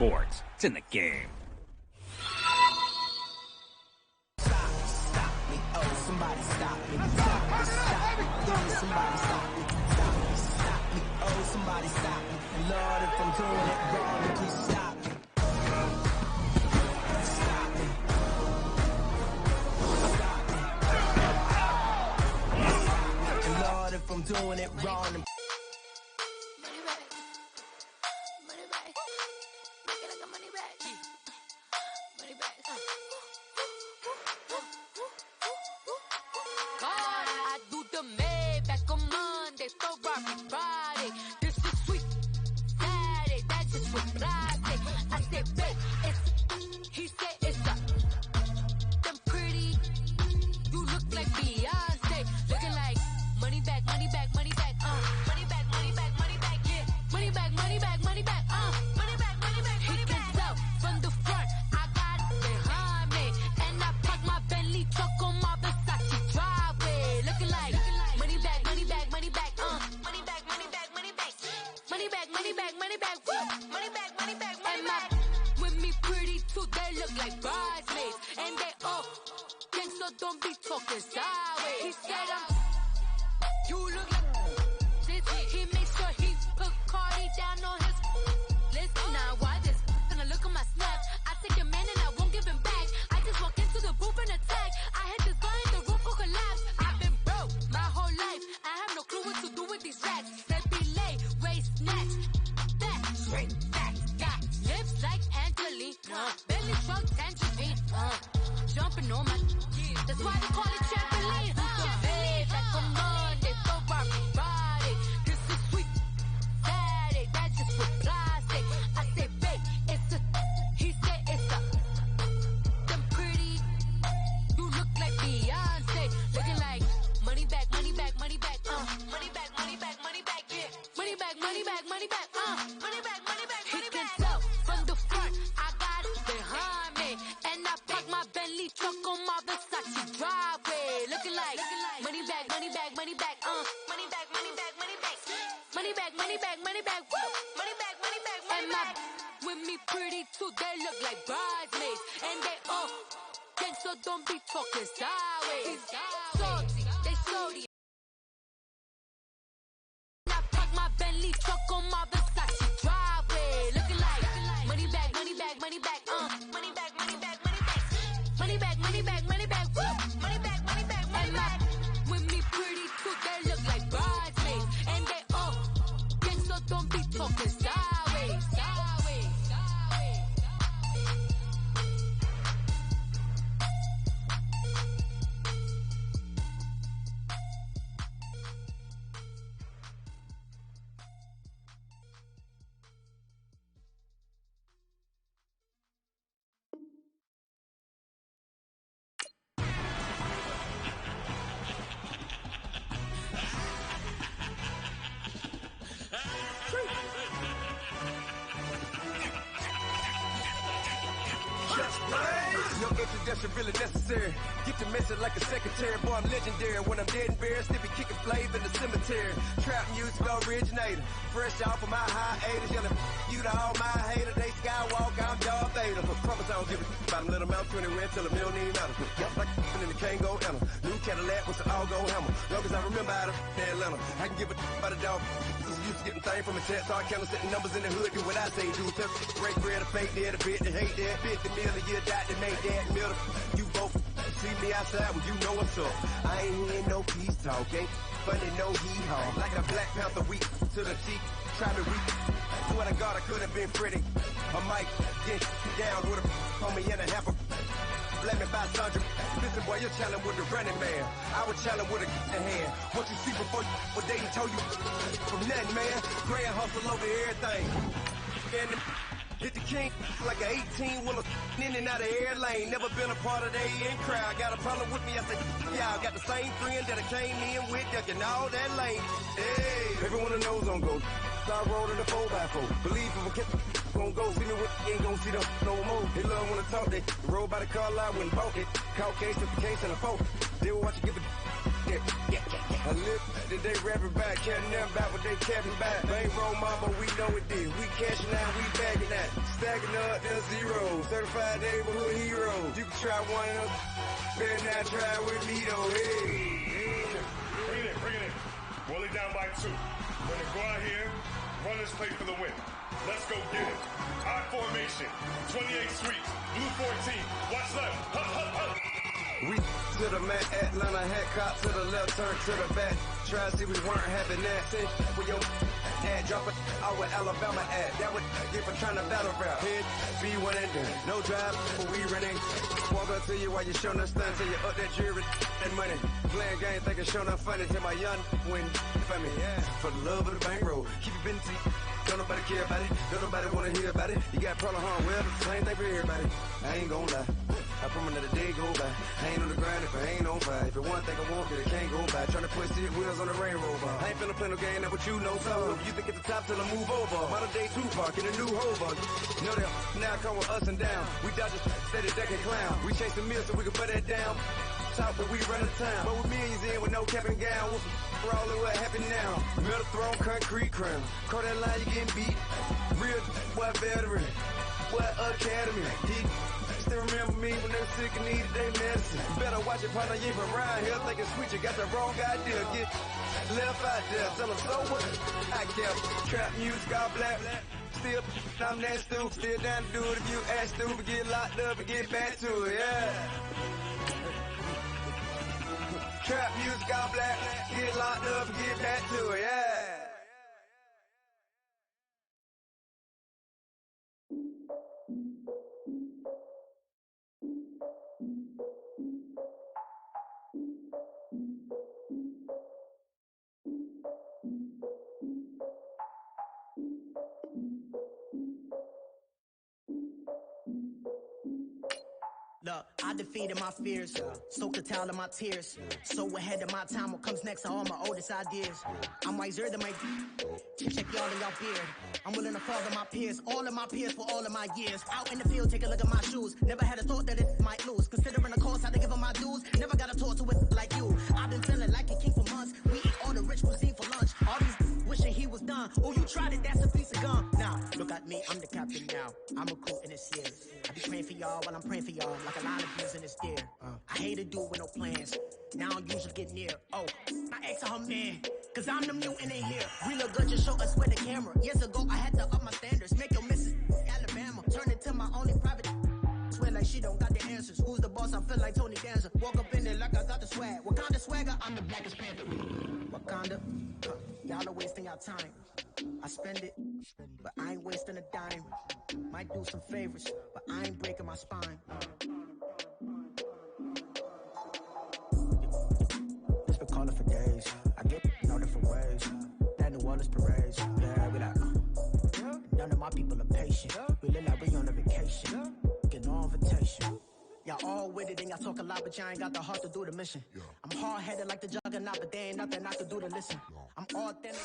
sports. It's in the game. Somebody stop me. Stop me, stop me. Somebody stop me. Stop me, stop me. Oh, somebody stop me. And Lord, if I'm doing it wrong, then please stop me. Stop me. Stop me. And Lord, if I'm doing it wrong, then Money back. Money back. Make it like a money back. Money back. God, I do the Maybach on Monday, Ferrari Friday. This is sweet Saturday, that's just with Friday. I said, babe, it's, he said it's a, them pretty, you look like Beyonce, looking like money back, money back, money back, money back, money back, money back, yeah, money back, money back, money back, money back, money back, he can tell from the front, I got it behind me, and I park my Bentley truck on my Versace driveway, looking like money back, money back, money back, money back, money back, money back, money back, money back, money back, woo, money back, money back, money back, with me pretty too, they look like bridesmaids, and they all gang, so don't be talking sideways. He said you look like this. He makes sure he put Cardi down on his list. Now why this? Gonna look at my snap. I take your man and I won't give him back. I just walk into the booth and attack. I hit this guy in the roof will collapse. I've been broke my whole life. I have no clue what to do with these racks. They be late, waist snatch. That straight back. Got lips like Angelina. Belly shrunk tangerine. Jumping on my. That's why they call it trampoline. Trampoline. Like a Monday, Ferrari Friday. This is sweet Saturday. That's just for plastic. I say, babe, it's a. He said it's a. Them pretty. You look like Beyonce. Looking like money back, money back, money back, money back, money back, money back, yeah. Money back, money back, money back, money back, money back, money back. He can tell from the front, I got it behind me, and I park my Bentley truck on my Versace driveway. Looking like money back, money back, money back, money back, money back, money back, money back, money back, money back, woo, money back, money back, money back. With me pretty too, they look like bridesmaids, and they all gang, so don't be talking sideways. Salty, they salty. I park my Bentley truck on my Versace driveway. Looking like money back, money back, money back, money back, money back, money back, money back, money back, money back, woo, money back, money back, money back. With me pretty too, they look like bridesmaids, and they all gang, so don't be talking sideways. Sideways, sideways. No introduction really necessary. Get the message like a secretary. Boy, I'm legendary. When I'm dead and buried, still be kicking flavor in the cemetery. Trap music originator. Fresh off of my hiatus. Yelling you to all my haters. They skywalk, I'm Darth Vader. Promise I don't give a about them. Let them out 20 red till a million ain't matter. Yup, like in the Kango Anna. New Cadillac with an all-go hammer. Long as I remember out of Atlanta. I can give a about a dog. Used to getting things from a chat. Start counting, setting numbers in the hood. Do what I say do. Tell break bread, a fake dead, a bit, they hate that. 50 million, you die, they make that middle. You both see me outside when you know what's up. I ain't hearing no peace talk. Ain't funny, no hee-haw. Like a Black Panther weak to the teeth. Try to reach. Swear to God, I could have been pretty. I might get down with a homie and a half a. Let me buy Sandra. Listen, boy, you're challenging with the running man. I was challenging with a hand. What you see before you, what they told you from nothing, man. Grand hustle over everything. And hit the king like an 18-wheeler in and out of air lane. Never been a part of the in crowd. Got a problem with me, I said, yeah, I got the same friend that I came in with, ducking all that lane. Hey, everyone knows on go. I roll in the 4x4. Believe if I kept gon' go. See me with ain't gon' see them no more. They love when I talk, they roll by the car line when bought it. Caught case, took the case and a phone. They will watch you give a I live that they rapping back, can't nothing about what they capping back. They ain't roll mama, we know it did. We cashing out, we bagging that. stacking up the zero. Certified neighborhood hero. You can try one of them. Better not try with me though. Hey. Bring it in. Roll it down by 2. We're gonna go out here, run this play for the win. Let's go get it. I formation, 28 sweeps, blue 14. Watch left. Hup, hup, hup. We to the mat, Atlanta hat cop to the left, turn to the back. Try to see we weren't having that. Since with your ad, drop it out with Alabama ad. That would get for trying to battle rap. Head, B1 and done. No drive, but we running. Walk up to you while you showing us stunts till you up that jewelry and money. Playing games, thinking showing up funny. Hit my young win for me. Yeah. For the love of the bankroll. Keep it busy. Don't nobody care about it. Don't nobody wanna hear about it. You got problem, huh? Well, it's the same thing for everybody. I ain't gonna lie. I promise that a day go by. I ain't on the grind if I ain't on fire. If it one thing I want, then it can't go by. Trying to put steel wheels on the railroad bar. I ain't finna play no game, that what you know. So if you think at the top till I move over. Modern day Tupac in a new Hova. Know that now come with us and down. We dodge a steady decking clown. We chase the meal so we can put that down. Talk, but we run the town. But with millions in with no cap and gown. We're all over happy now. Metal throne, concrete crown. Call that line, you getting beat. Real, what veteran. What academy. He still remember me when they were sick and needed their medicine. Better watch it, partner, you ain't from around here. Thinking sweet, you got the wrong idea. Get left out there. Tell them so what? I kept trap music, all black. Still, I'm that stupid. Still down to do it if you act stupid. Get locked up and get back to it, yeah. Trap music, all black. Get locked up and get back to it, yeah. Look, I defeated my fears, soaked the towel of my tears. So ahead of my time, what comes next are all my oldest ideas. I'm wiser than my check y'all in y'all beard. I'm willing to father my peers, all of my peers for all of my years. Out in the field, take a look at my shoes. Never had a thought that it might lose. Considering the cost, I had to give them my dues. Never got a talk to it like you. I've been feeling like a king for months. We eat all the rich cuisine for lunch. All these wishing he was done. Oh, you tried it, that's a piece of gum. Now, look at me, I'm the captain now. I'm recruiting this year. I be praying for y'all while I'm praying for y'all. Like a line of bees in this deer. I hate to do with no plans. Now I usually get near. Oh, I ex her man. Cause I'm the mutant in here. We look good, just show us where the camera. Years ago, I had to up my standards. Make your missus Alabama. Turn it to my only private. Swear like she don't got the answers. Who's the boss? I feel like Tony Danza. Walk up in there like I got the swag. What kind of swagger? I'm the blackest panther. Wakanda. Y'all are wasting your time. I spend it, but I ain't wasting a dime. Might do some favors, but I ain't breaking my spine. It's been calling for days. I get in all different ways. That New Orleans parades. Yeah, we like, none of my people are patient. We live like we on a vacation. Get no invitation. Y'all all with it and y'all talk a lot, but y'all ain't got the heart to do the mission. I'm hard-headed like the juggernaut, but there ain't nothing I can do to listen. I'm authentic.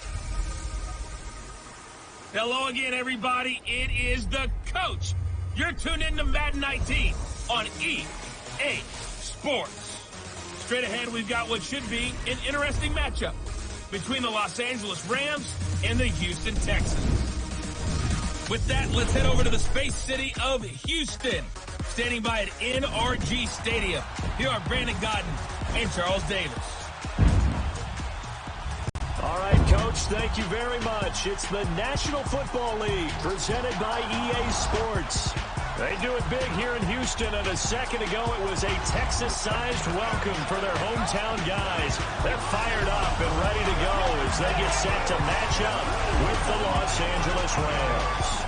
Hello again, everybody. It is the coach. You're tuned in to Madden 19 on EA Sports. Straight ahead, we've got what should be an interesting matchup between the Los Angeles Rams and the Houston Texans. With that, let's head over to the space city of Houston. Standing by at NRG Stadium, here are Brandon Godden and Charles Davis. All right, Coach, thank you very much. It's the National Football League presented by EA Sports. They do it big here in Houston, and a second ago it was a Texas-sized welcome for their hometown guys. They're fired up and ready to go as they get set to match up with the Los Angeles Rams.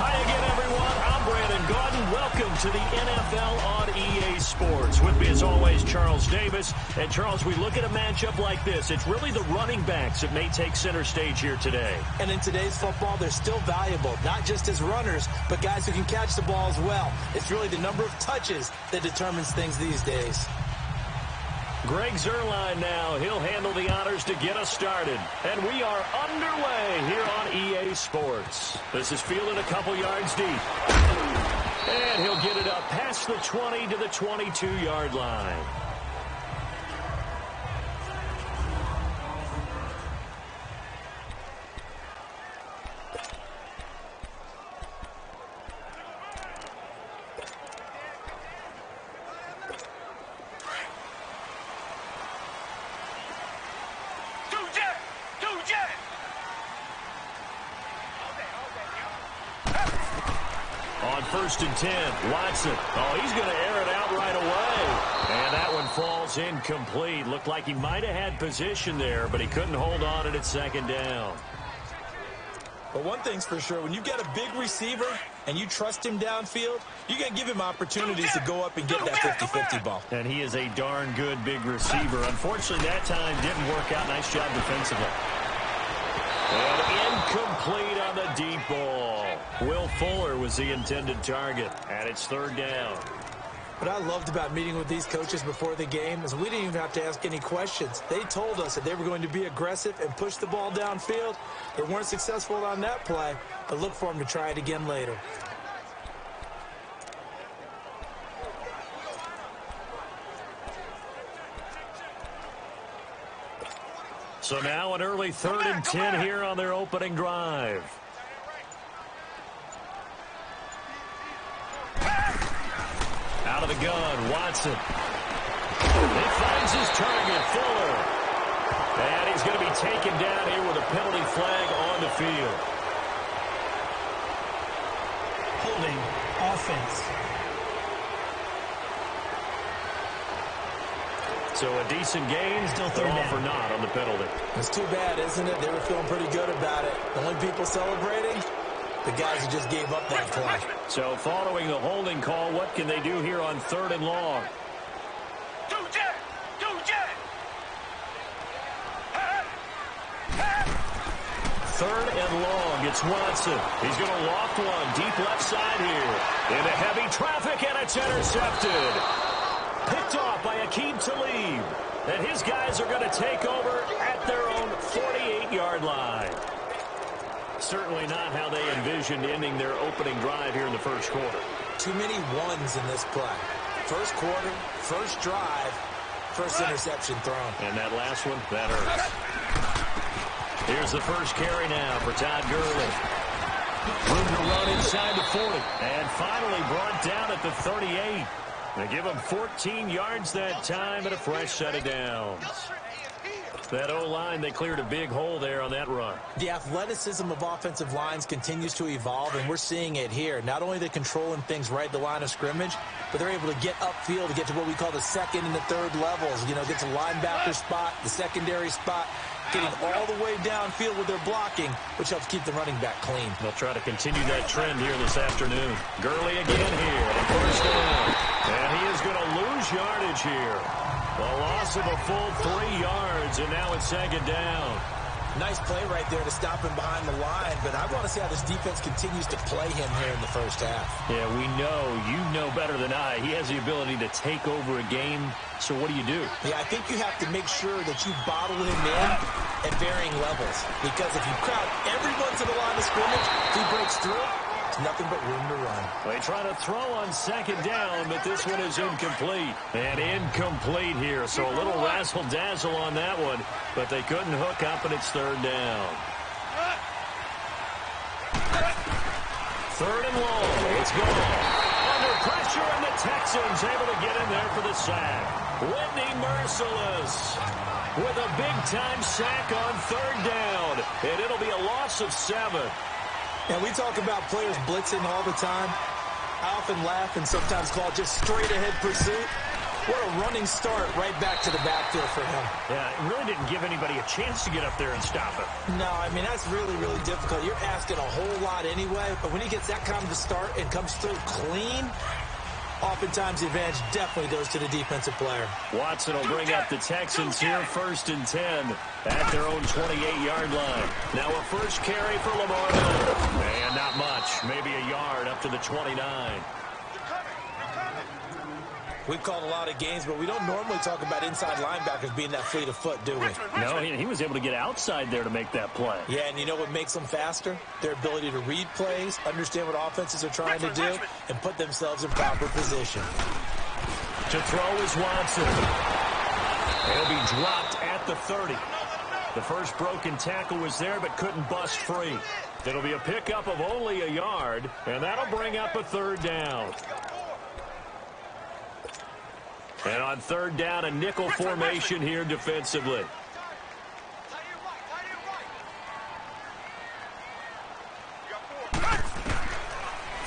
Hi again, everyone. I'm Brandon Gaudin. Welcome to the NFL on EA Sports. With me, as always, Charles Davis. And, Charles, we look at a matchup like this. It's really the running backs that may take center stage here today. And in today's football, they're still valuable, not just as runners, but guys who can catch the ball as well. It's really the number of touches that determines things these days. Greg Zuerlein now. He'll handle the honors to get us started. And we are underway here on EA Sports. This is fielded a couple yards deep. And he'll get it up past the 20 to the 22-yard line. first and 10. Watson. Oh, he's going to air it out right away. And that one falls incomplete. Looked like he might have had position there, but he couldn't hold on at second down. But one thing's for sure, when you've got a big receiver and you trust him downfield, you're going to give him opportunities to go up and get that 50-50 ball. And he is a darn good big receiver. Unfortunately, that time didn't work out. Nice job defensively. And incomplete on the deep ball. Will Fuller was the intended target, and it's third down. What I loved about meeting with these coaches before the game is we didn't even have to ask any questions. They told us that they were going to be aggressive and push the ball downfield. They weren't successful on that play, but look for them to try it again later. So now an early 3rd and 10 here on their opening drive. Out of the gun, Watson. He finds his target, Fuller. And he's going to be taken down here with a penalty flag on the field. Holding offense. So a decent gain, still third off or not on the penalty. It's too bad, isn't it? They were feeling pretty good about it. The only people celebrating, the guys who just gave up that play. So following the holding call, what can they do here on 3rd and long? Third and long, it's Watson. He's going to loft one deep left side here. Into heavy traffic, and it's intercepted. Picked off by Aqib Talib. And his guys are going to take over at their own 48-yard line. Certainly not how they envisioned ending their opening drive here in the first quarter. Too many ones in this play. First quarter, first drive, first interception thrown. And that last one, that hurts. Here's the first carry now for Todd Gurley. Room to run inside the 40. And finally brought down at the 38. They give him 14 yards that time and a fresh set of downs. That O-line, they cleared a big hole there on that run. The athleticism of offensive lines continues to evolve, and we're seeing it here. Not only are they controlling things right at the line of scrimmage, but they're able to get upfield to get to what we call the second and the third levels. You know, get to the linebacker spot, the secondary spot, getting all the way downfield with their blocking, which helps keep the running back clean. They'll try to continue that trend here this afternoon. Gurley again here. First down. And he is going to lose yardage here. A loss of a full 3 yards, and now it's second down. Nice play right there to stop him behind the line, but I want to see how this defense continues to play him here in the first half. Yeah, we know. You know better than I. He has the ability to take over a game, so what do you do? Yeah, I think you have to make sure that you bottle him in at varying levels, because if you crowd everyone to the line of scrimmage, if he breaks through, there's nothing but room to run. They try to throw on second down, but this one is incomplete. And incomplete here, so a little razzle-dazzle on that one, but they couldn't hook up, and it's third down. Third and long. It's gone. Under pressure, and the Texans able to get in there for the sack. Whitney Merciless with a big-time sack on third down, and it'll be a loss of 7. And we talk about players blitzing all the time. I often laugh and sometimes call it just straight-ahead pursuit. What a running start right back to the backfield for him. Yeah, it really didn't give anybody a chance to get up there and stop him. No, I mean, that's really, really difficult. You're asking a whole lot anyway, but when he gets that kind of a start and comes through clean, oftentimes the advantage definitely goes to the defensive player. Watson will bring up the Texans here, first and 10 at their own 28-yard line. Now a first carry for Lamar. And not much, maybe a yard up to the 29. We've called a lot of games, but we don't normally talk about inside linebackers being that fleet of foot, do we? No, he was able to get outside there to make that play. Yeah, and you know what makes them faster? Their ability to read plays, understand what offenses are trying to do, and put themselves in proper position. To throw is Watson. He'll be dropped at the 30. The first broken tackle was there, but couldn't bust free. It'll be a pickup of only a yard, and that'll bring up a third down. And on third down, a nickel formation here defensively.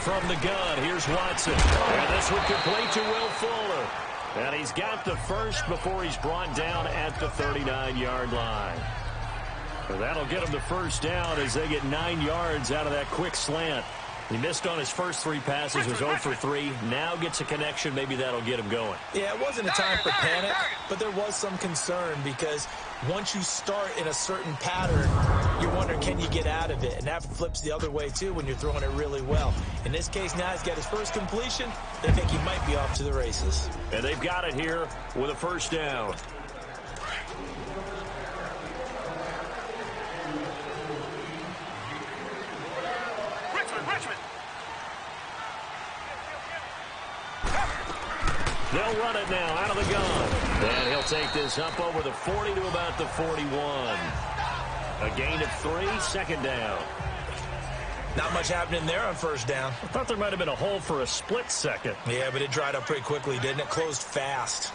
from the gun. Here's Watson. And this one complete to Will Fuller. And he's got the first before he's brought down at the 39-yard line. So that'll get him the first down as they get 9 yards out of that quick slant. He missed on his first 3 passes, was 0 for 3. Now gets a connection. Maybe that'll get him going. Yeah, it wasn't a time for panic, but there was some concern because once you start in a certain pattern, you're wondering, can you get out of it? And that flips the other way, too, when you're throwing it really well. In this case, now he's got his first completion. They think he might be off to the races. And they've got it here with a first down. They'll run it now out of the gun. And he'll take this up over the 40 to about the 41. A gain of 3, second down. Not much happening there on first down. I thought there might have been a hole for a split second. Yeah, but it dried up pretty quickly, didn't it? Closed fast.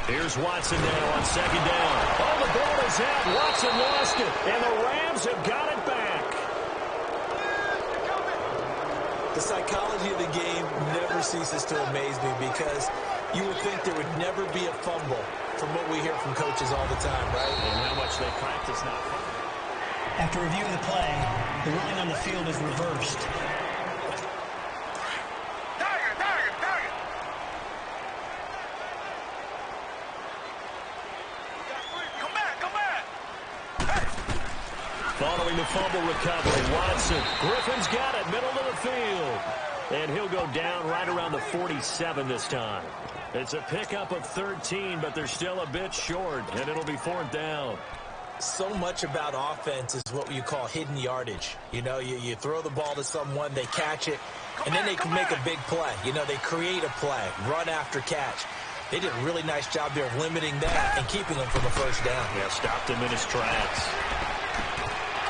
Here's Watson now on second down. Oh, the ball is out. Watson lost it. And the Rams have got it back. The psychology of the game never ceases to amaze me because you would think there would never be a fumble from what we hear from coaches all the time, right? And how much they practice now. After reviewing the play, the ruling on the field is reversed. Following the fumble recovery, Watson. Griffin's got it, middle of the field. And he'll go down right around the 47 this time. It's a pickup of 13, but they're still a bit short, and it'll be 4th down. So much about offense is what you call hidden yardage. You know, you throw the ball to someone, they catch it, and then they can make a big play. You know, they create a play, run after catch. They did a really nice job there of limiting that and keeping them from a first down. Yeah, stopped him in his tracks.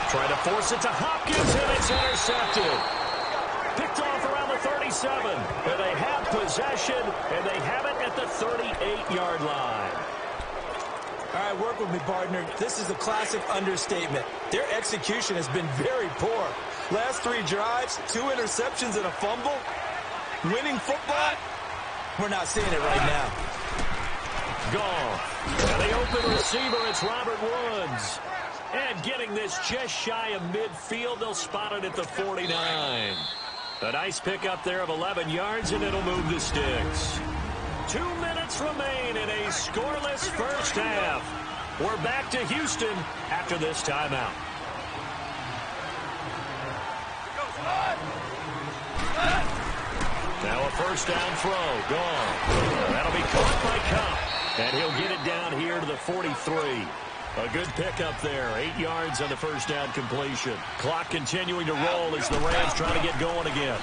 Trying to force it to Hopkins, and it's intercepted. Picked off around the 37. And they have possession, and they have it at the 38-yard line. All right, work with me, partner. This is a classic understatement. Their execution has been very poor. Last 3 drives, 2 interceptions and a fumble. Winning football? We're not seeing it right now. Gone. And the open receiver, it's Robert Woods. And getting this just shy of midfield, they'll spot it at the 49. A nice pickup there of 11 yards, and it'll move the sticks. 2 minutes remain in a scoreless first half. We're back to Houston after this timeout. Now a first down throw, gone. That'll be caught by Cup, and he'll get it down here to the 43. A good pickup there. 8 yards on the first down completion. Clock continuing to roll as the Rams try to get going again.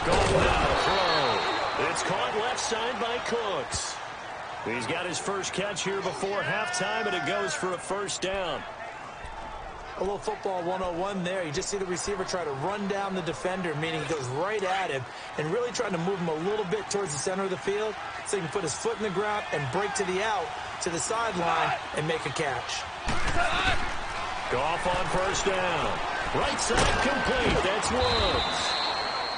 Going now, throw. It's caught left side by Cooks. He's got his first catch here before halftime, and it goes for a first down. A little football 101 there. You just see the receiver try to run down the defender, meaning he goes right at him and really trying to move him a little bit towards the center of the field so he can put his foot in the ground and break to the out, to the sideline, and make a catch. Goff on first down. Right side complete. That's Woods.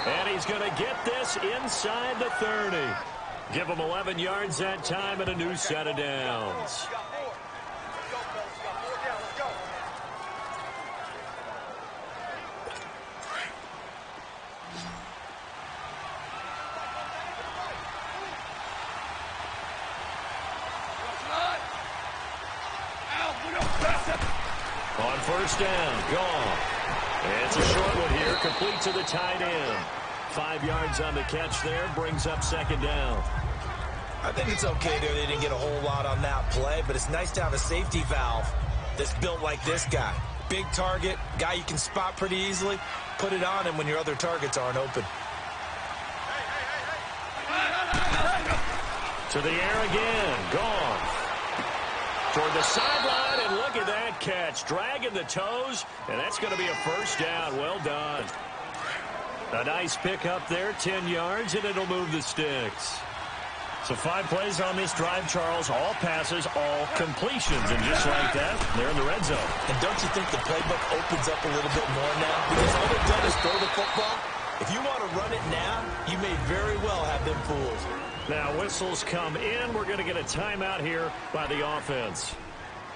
And he's going to get this inside the 30. Give him 11 yards that time and a new set of downs. On first down, gone. It's a short one here, complete to the tight end. 5 yards on the catch there, brings up second down. I think it's okay there. They didn't get a whole lot on that play, but it's nice to have a safety valve that's built like this guy. Big target, guy you can spot pretty easily. Put it on him when your other targets aren't open. To the air again, gone. Toward the sideline, and look at that catch. Dragging the toes, and that's going to be a first down. Well done. A nice pickup there, 10 yards, and it'll move the sticks. So 5 plays on this drive, Charles. All passes, all completions. And just like that, they're in the red zone. And don't you think the playbook opens up a little bit more now? Because all they've done is throw the football. If you want to run it now, you may very well have them fooled. Now whistles come in. We're going to get a timeout here by the offense,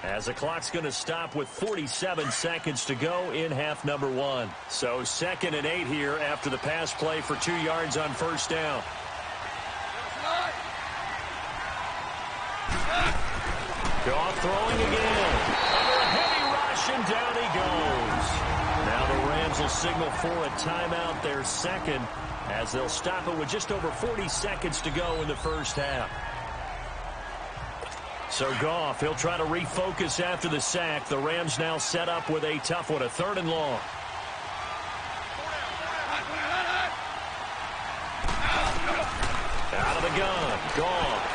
as the clock's going to stop with 47 seconds to go in half number 1. So 2nd and 8 here after the pass play for 2 yards on first down. Goff throwing again. Under a heavy rush, and down he goes. Now the Rams will signal for a timeout, their 2nd, as they'll stop it with just over 40 seconds to go in the first half. So Goff, he'll try to refocus after the sack. The Rams now set up with a tough one, a 3rd and long. Out of the gun, Goff.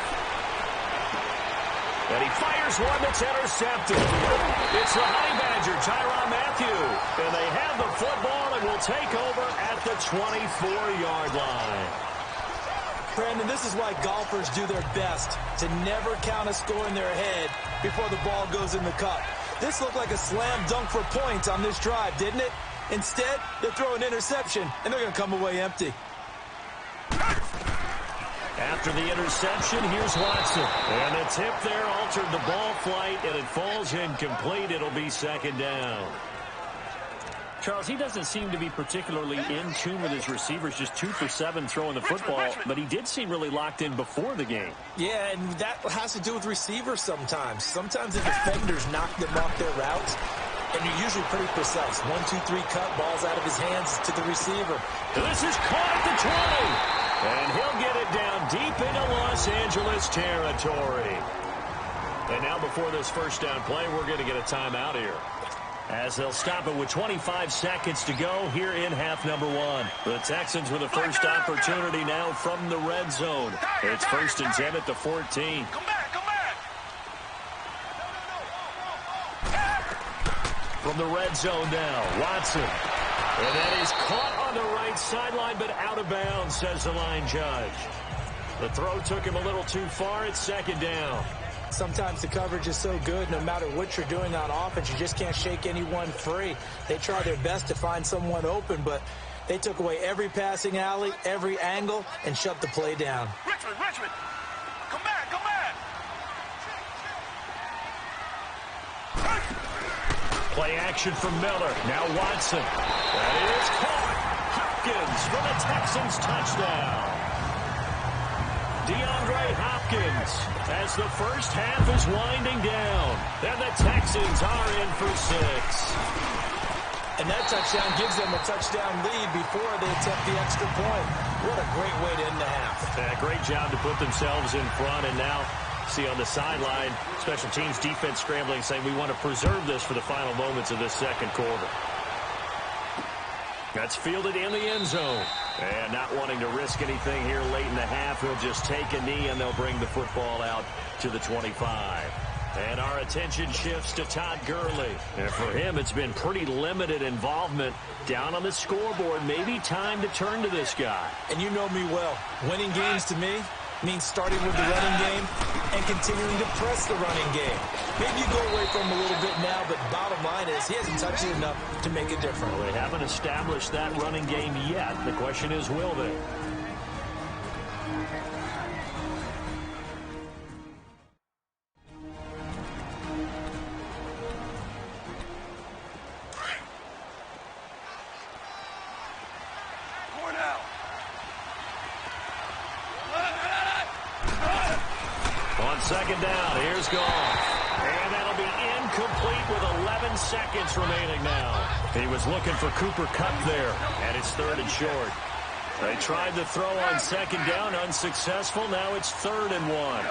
And he fires one that's intercepted. It's the Honey Badger, Tyrann Mathieu. And they have the football and will take over at the 24-yard line. Brandon, this is why golfers do their best to never count a score in their head before the ball goes in the cup. This looked like a slam dunk for points on this drive, didn't it? Instead, they throw an interception, and they're going to come away empty. After the interception, here's Watson. And the tip there altered the ball flight, and it falls incomplete. It'll be 2nd down. Charles, he doesn't seem to be particularly in tune with his receivers, just 2 for 7 throwing the football, but he did seem really locked in before the game. Yeah, and that has to do with receivers sometimes. Sometimes the defenders knock them off their routes, and you're usually pretty precise. 1, 2, 3 cut, balls out of his hands to the receiver. This is caught at the 20. And he'll get it down deep into Los Angeles territory. And now before this first down play, we're going to get a timeout here, as they'll stop it with 25 seconds to go here in half number 1. The Texans with a first opportunity now from the red zone. It's 1st and 10 at the 14. Come back. From the red zone now, Watson. And that is caught on the right sideline, but out of bounds, says the line judge. The throw took him a little too far. It's 2nd down. Sometimes the coverage is so good, no matter what you're doing on offense, you just can't shake anyone free. They try their best to find someone open, but they took away every passing alley, every angle, and shut the play down. Richmond. Come back. Play action from Miller. Now Watson. That is caught. Hopkins for the Texans touchdown. DeAndre Hopkins as the first half is winding down. And the Texans are in for 6. And that touchdown gives them a touchdown lead before they attempt the extra point. What a great way to end the half. Yeah, great job to put themselves in front, and now see on the sideline, special teams defense scrambling, saying we want to preserve this for the final moments of this 2nd quarter. That's fielded in the end zone. And not wanting to risk anything here late in the half, he'll just take a knee, and they'll bring the football out to the 25. And our attention shifts to Todd Gurley. And for him, it's been pretty limited involvement down on the scoreboard. Maybe time to turn to this guy. And you know me well. Winning games to me means starting with the running game and continuing to press the running game. Maybe you go away from him a little bit now, but bottom line is he hasn't touched it enough to make a difference. Well, they haven't established that running game yet. The question is, will they? On 2nd down, here's Goff. And that'll be incomplete with 11 seconds remaining now. He was looking for Cooper Kupp there, and it's 3rd and short. They tried to throw on 2nd down, unsuccessful. Now it's 3rd and 1.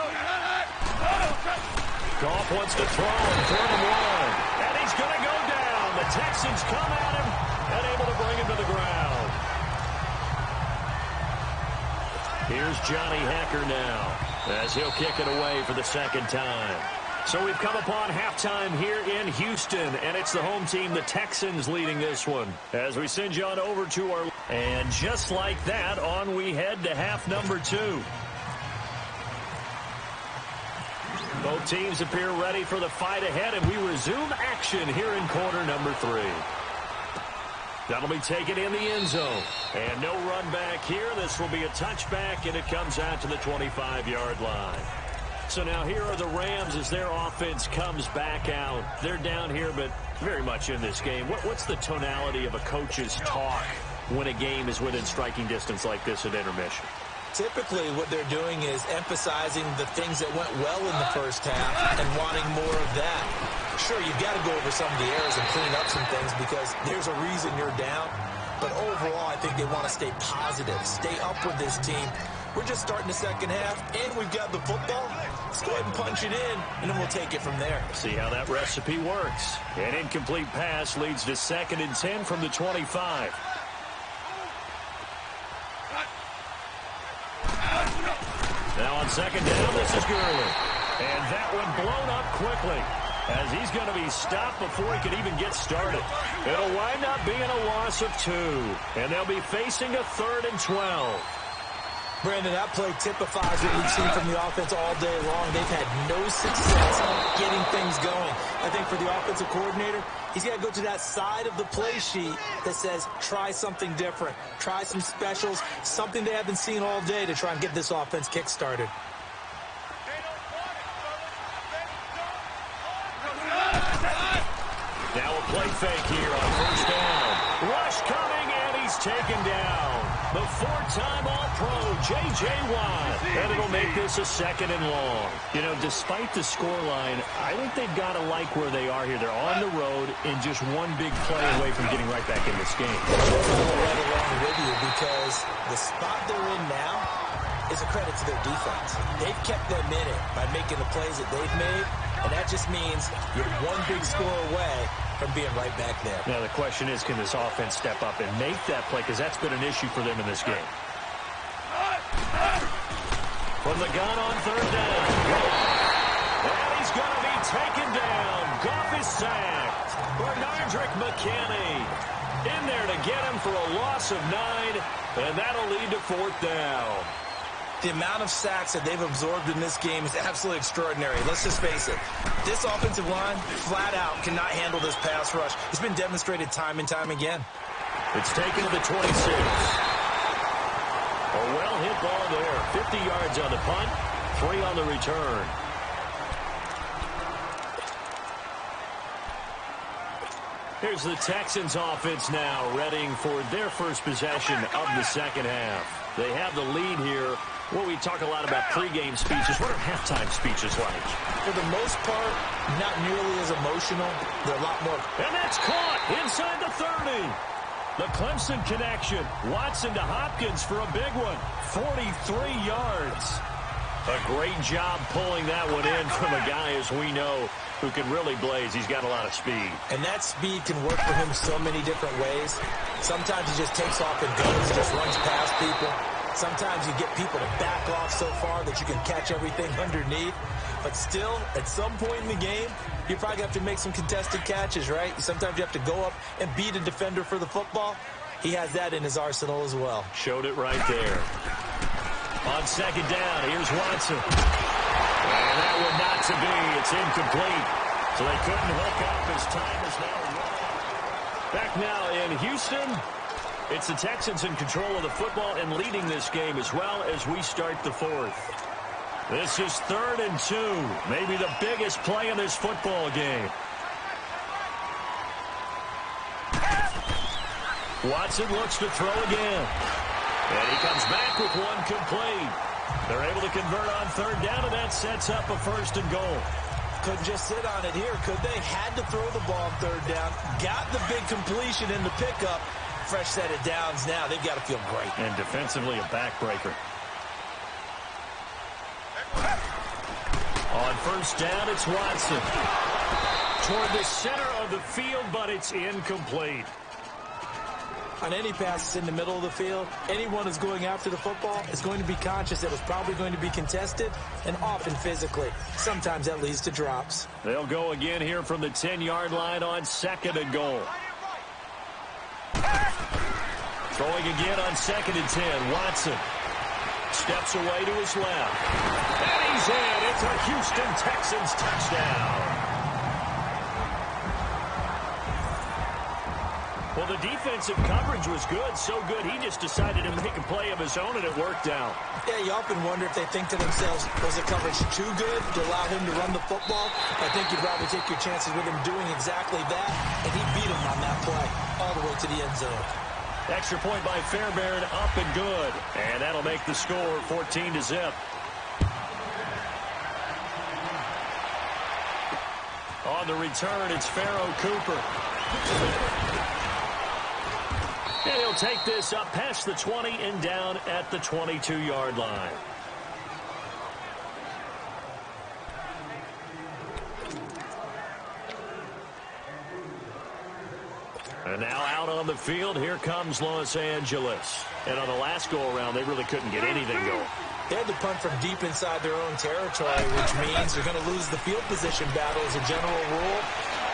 Goff wants to throw on 3rd and 1. And he's going to go down. The Texans come at him and able to bring him to the ground. Here's Johnny Hecker now, as he'll kick it away for the 2nd time. So we've come upon halftime here in Houston, and it's the home team, the Texans, leading this one. As we send you on over to our... And just like that, on we head to half number 2. Both teams appear ready for the fight ahead, and we resume action here in quarter number 3. That'll be taken in the end zone. And no run back here. This will be a touchback, and it comes out to the 25-yard line. So now here are the Rams as their offense comes back out. They're down here, but very much in this game. What's the tonality of a coach's talk when a game is within striking distance like this at intermission? Typically, what they're doing is emphasizing the things that went well in the first half and wanting more of that. Sure, you've got to go over some of the errors and clean up some things because there's a reason you're down. But overall, I think they want to stay positive, stay up with this team. We're just starting the second half, and we've got the football. Let's go ahead and punch it in, and then we'll take it from there. See how that recipe works. An incomplete pass leads to 2nd and 10 from the 25. Now on 2nd down, this is Gurley. And that one blown up quickly as he's going to be stopped before he can even get started. It'll wind up being a loss of 2. And they'll be facing a 3rd and 12. Brandon, that play typifies what we've seen from the offense all day long. They've had no success getting things going. I think for the offensive coordinator, he's got to go to that side of the play sheet that says, try something different. Try some specials, something they haven't seen all day to try and get this offense kick-started. Now a play fake here on 1st down. Rush coming, and he's taken down. The 4-time All-Pro, J.J. Watt. And it'll make this a 2nd and long. You know, despite the scoreline, I think they've got to like where they are here. They're on the road and just one big play away from getting right back in this game. I'm right along with you because the spot they're in now is a credit to their defense. They've kept them in it by making the plays that they've made, and that just means you're one big score away from being right back there. Now the question is, can this offense step up and make that play? Because that's been an issue for them in this game. From the gun on 3rd down. And he's going to be taken down. Goff is sacked. Bernardrick McKinney in there to get him for a loss of 9. And that'll lead to 4th down. The amount of sacks that they've absorbed in this game is absolutely extraordinary. Let's just face it. This offensive line, flat out, cannot handle this pass rush. It's been demonstrated time and time again. It's taken to the 26. A well-hit ball there. 50 yards on the punt, 3 on the return. Here's the Texans offense now, readying for their first possession of the second half. They have the lead here. Well, we talk a lot about pregame speeches. What are halftime speeches like? For the most part, not nearly as emotional. They're a lot more. And that's caught inside the 30. The Clemson connection. Watson to Hopkins for a big one. 43 yards. A great job pulling that one in from a guy, as we know, who can really blaze. He's got a lot of speed. And that speed can work for him so many different ways. Sometimes he just takes off and goes, just runs past people. Sometimes you get people to back off so far that you can catch everything underneath. But still, at some point in the game, you probably have to make some contested catches, right? Sometimes you have to go up and beat a defender for the football. He has that in his arsenal as well. Showed it right there. On 2nd down, here's Watson. And that one not to be. It's incomplete. So they couldn't hook up as time is now running. Back now in Houston. It's the Texans in control of the football and leading this game as well as we start the 4th. This is 3rd and 2. Maybe the biggest play in this football game. Watson looks to throw again. And he comes back with one complete. They're able to convert on 3rd down, and that sets up a 1st and goal. Couldn't just sit on it here, could they? Had to throw the ball on 3rd down. Got the big completion in the pickup. Fresh set of downs now. They've got to feel great. And defensively, a backbreaker. On 1st down, it's Watson. Toward the center of the field, but it's incomplete. On any passes in the middle of the field, anyone who's going after the football is going to be conscious that it's probably going to be contested, and often physically. Sometimes that leads to drops. They'll go again here from the 10-yard line on 2nd and goal. Throwing again on 2nd and 10. Watson steps away to his left. And he's in. It's It's a Houston Texans touchdown. Well, the defensive coverage was good, so good he just decided to make a play of his own, and it worked out. Yeah, you often wonder if they think to themselves, was the coverage too good to allow him to run the football? I think you'd rather take your chances with him doing exactly that, and he beat him on that play all the way to the end zone. Extra point by Fairbairn, up and good. And that'll make the score 14-0. On the return, it's Pharaoh Cooper. And he'll take this up past the 20 and down at the 22-yard line. And now out on the field, here comes Los Angeles. And on the last go-around, they really couldn't get anything going. They had to punt from deep inside their own territory, which means they're going to lose the field position battle as a general rule.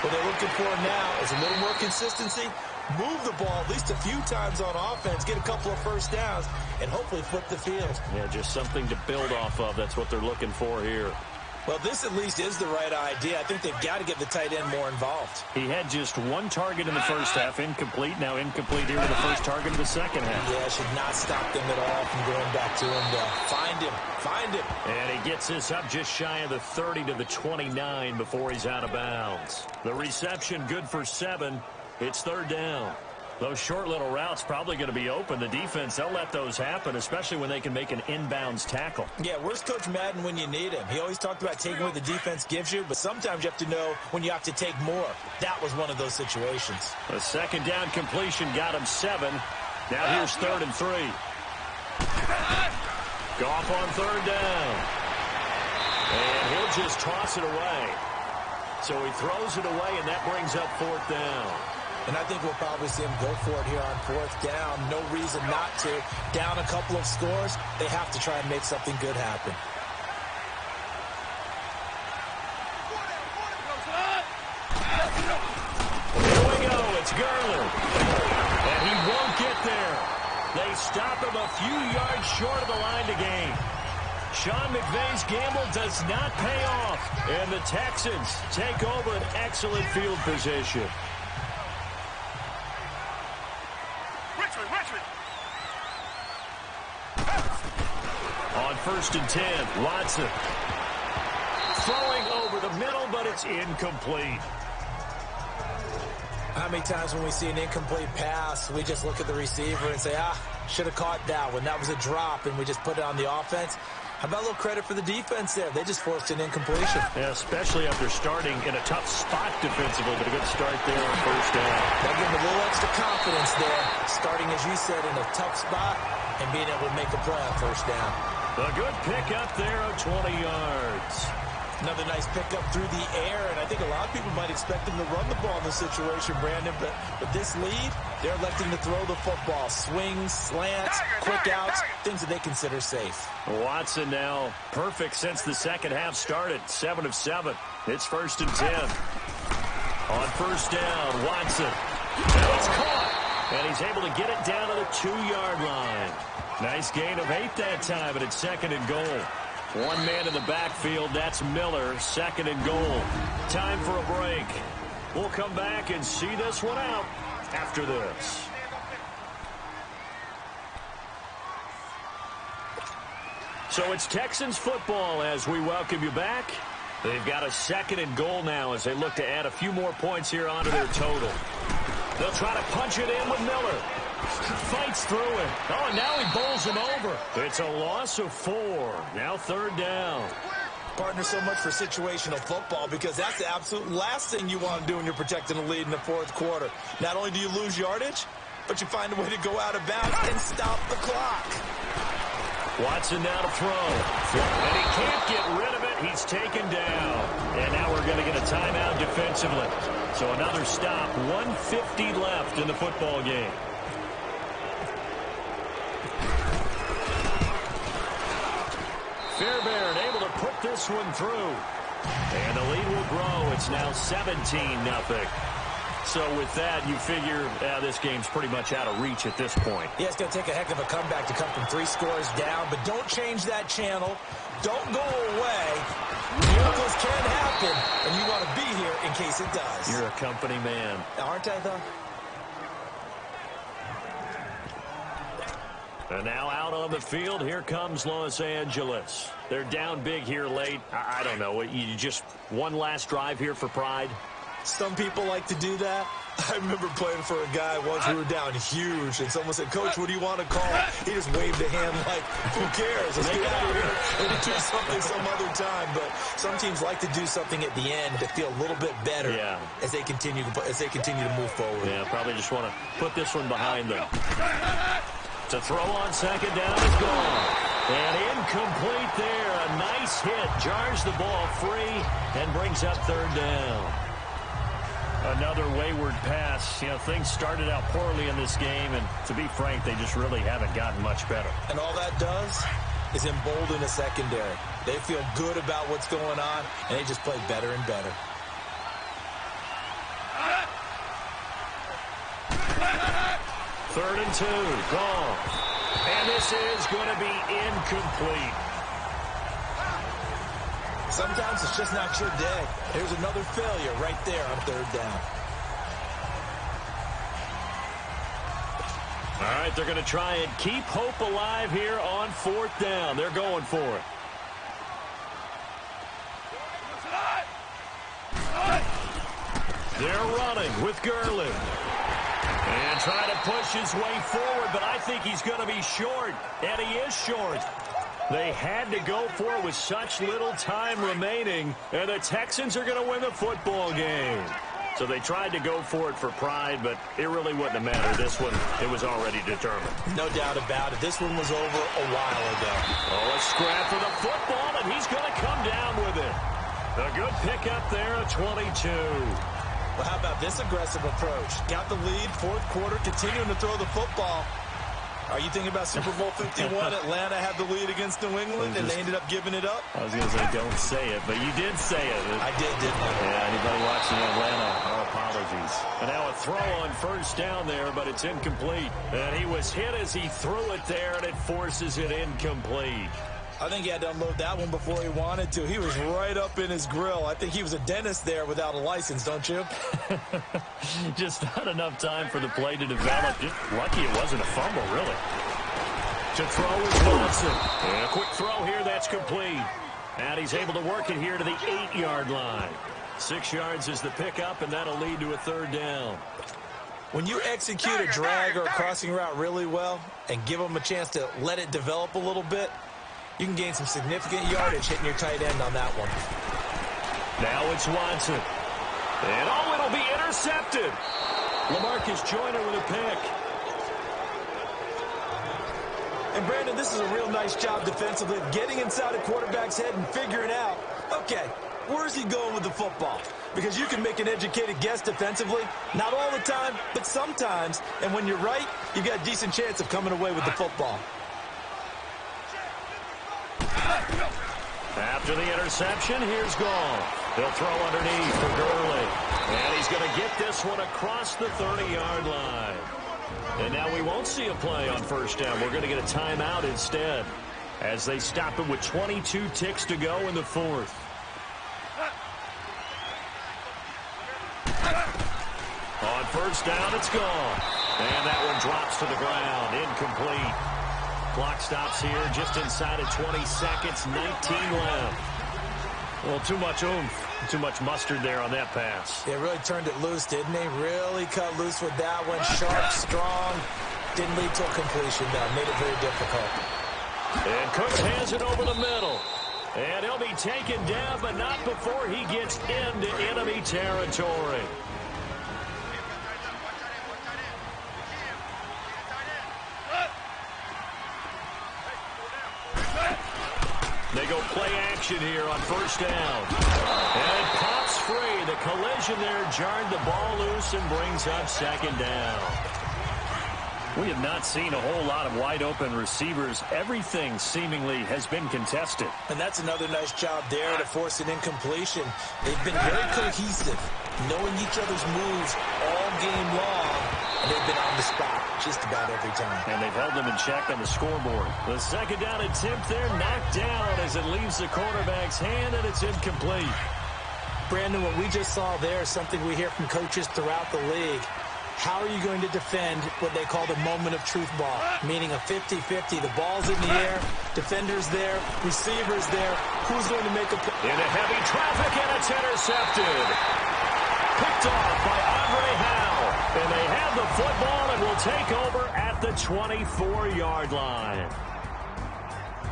What they're looking for now is a little more consistency, move the ball at least a few times on offense, get a couple of first downs, and hopefully flip the field. Yeah, just something to build off of. That's what they're looking for here. Well, this at least is the right idea. I think they've got to get the tight end more involved. He had just one target in the first half, incomplete. Now incomplete here with the first target of the second half. Yeah, should not stop them at all from going back to him. Find him. And he gets this up just shy of the 30 to the 29 before he's out of bounds. The reception good for 7. It's third down. Those short little routes probably going to be open. The defense, they'll let those happen, especially when they can make an inbounds tackle. Yeah, where's Coach Madden when you need him? He always talked about taking what the defense gives you, but sometimes you have to know when you have to take more. That was one of those situations. The second down completion got him 7. Now here's 3rd and 3. Goff on 3rd down. And he'll just toss it away. So he throws it away, and that brings up 4th down. And I think we'll probably see him go for it here on 4th down. No reason not to. Down a couple of scores, they have to try and make something good happen. Here we go. It's Garland. And he won't get there. They stop him a few yards short of the line to gain. Sean McVay's gamble does not pay off. And the Texans take over an excellent field position. On 1st and 10, Watson. Throwing over the middle, but it's incomplete. How many times when we see an incomplete pass, we just look at the receiver and say, should have caught that one. That was a drop, and we just put it on the offense. How about a little credit for the defense there? They just forced an incompletion. Yeah, especially after starting in a tough spot defensively, but a good start there on 1st down. That gave them a little extra confidence there, starting, as you said, in a tough spot and being able to make a play on 1st down. A good pickup there of 20 yards. Another nice pickup through the air, and I think a lot of people might expect them to run the ball in this situation, Brandon, but with this lead, they're electing to throw the football. Swings, slants, quick outs, things that they consider safe. Watson now perfect since the second half started, 7 of 7. It's 1st and 10. On 1st down, Watson. It's caught, and he's able to get it down to the 2-yard line. Nice gain of 8 that time, and it's 2nd and goal. One man in the backfield, that's Miller, 2nd and goal. Time for a break. We'll come back and see this one out after this. So it's Texans football as we welcome you back. They've got a 2nd and goal now as they look to add a few more points here onto their total. They'll try to punch it in with Miller. Fights through it. Oh, and now he bowls him over. It's a loss of 4. Now 3rd down. Partner, so much for situational football because that's the absolute last thing you want to do when you're protecting a lead in the 4th quarter. Not only do you lose yardage, but you find a way to go out of bounds and stop the clock. Watson now to throw. And he can't get rid of it. He's taken down. And now we're going to get a timeout defensively. So another stop. 1:50 left in the football game. Fairbairn able to put this one through. And the lead will grow. It's now 17-0. So with that, you figure this game's pretty much out of reach at this point. Yeah, it's going to take a heck of a comeback to come from 3 scores down, but don't change that channel. Don't go away. Miracles can happen, and you want to be here in case it does. You're a company man. Aren't I, though? And now out on the field, here comes Los Angeles. They're down big here late. I don't know. You just one last drive here for pride? Some people like to do that. I remember playing for a guy once who were down huge, and someone said, "Coach, what do you want to call?" He just waved a hand like, "Who cares? Let's get out of here and do something some other time." But some teams like to do something at the end to feel a little bit better as they continue to move forward. Yeah, probably just want to put this one behind them. To throw on second down is gone. And incomplete there. A nice hit. Jars the ball free and brings up third down. Another wayward pass. You know, things started out poorly in this game, and to be frank, they just really haven't gotten much better. And all that does is embolden a secondary. They feel good about what's going on, and they just play better and better. Third and 2, gone. And this is going to be incomplete. Sometimes it's just not your day. Here's another failure right there on third down. All right, they're going to try and keep hope alive here on fourth down. They're going for it. They're running with Gurley. And trying to push his way forward, but I think he's going to be short. And he is short. They had to go for it with such little time remaining. And the Texans are going to win the football game. So they tried to go for it for pride, but it really wouldn't have mattered. This one, it was already determined. No doubt about it. This one was over a while ago. Oh, a scrap for the football, and he's going to come down with it. A good pickup there at 22. Well, how about this aggressive approach? Got the lead, fourth quarter, continuing to throw the football. Are you thinking about Super Bowl 51? Atlanta had the lead against New England, and they ended up giving it up? I was going to say, don't say it, but you did say it. I did, didn't I? Yeah, anybody watching Atlanta, our apologies. And now a throw on first down there, but it's incomplete. And he was hit as he threw it there, and it forces it incomplete. I think he had to unload that one before he wanted to. He was right up in his grill. I think he was a dentist there without a license, don't you? Just not enough time for the play to develop. Just lucky it wasn't a fumble, really. To throw is Wilson. And a quick throw here, that's complete. And he's able to work it here to the 8-yard line. 6 yards is the pickup, and that'll lead to a third down. When you execute a drag or a crossing route really well and give them a chance to let it develop a little bit, you can gain some significant yardage hitting your tight end on that one. Now it's Watson. And, it'll be intercepted. LaMarcus Joyner with a pick. And, Brandon, this is a real nice job defensively of getting inside a quarterback's head and figuring out, okay, where's he going with the football? Because you can make an educated guess defensively. Not all the time, but sometimes. And when you're right, you've got a decent chance of coming away with the football. After the interception, here's Goff. He'll throw underneath for Gurley. And he's going to get this one across the 30-yard line. And now we won't see a play on first down. We're going to get a timeout instead as they stop it with 22 ticks to go in the fourth. On first down, it's gone. And that one drops to the ground. Incomplete. Clock stops here just inside of 20 seconds, 19 left. Well, too much oomph, too much mustard there on that pass. They really turned it loose, didn't they? Really cut loose with that one. Sharp, strong. Didn't lead to a completion, though. Made it very difficult. And Cooks hands it over the middle. And he'll be taken down, but not before he gets into enemy territory. They go play action here on first down. And it pops free. The collision there jarred the ball loose and brings up second down. We have not seen a whole lot of wide open receivers. Everything seemingly has been contested. And that's another nice job there to force an incompletion. They've been very cohesive, knowing each other's moves all game long, and they've been on the spot just about every time. And they've held them in check on the scoreboard. The second down attempt there knocked down as it leaves the quarterback's hand, and it's incomplete. Brandon, what we just saw there is something we hear from coaches throughout the league. How are you going to defend what they call the moment of truth ball, meaning a 50-50? The ball's in the air, defenders there, receivers there. Who's going to make a play? Into heavy traffic, and it's intercepted. Picked off by Andre Howe. And they have the football and will take over at the 24-yard line.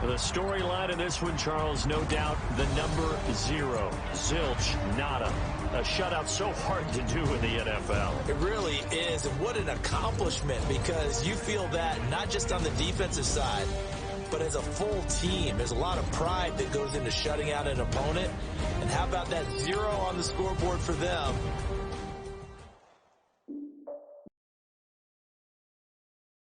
The storyline in this one, Charles, no doubt the number 0. Zilch, nada. A shutout so hard to do in the NFL. It really is, and what an accomplishment, because you feel that not just on the defensive side, but as a full team. There's a lot of pride that goes into shutting out an opponent. And how about that 0 on the scoreboard for them?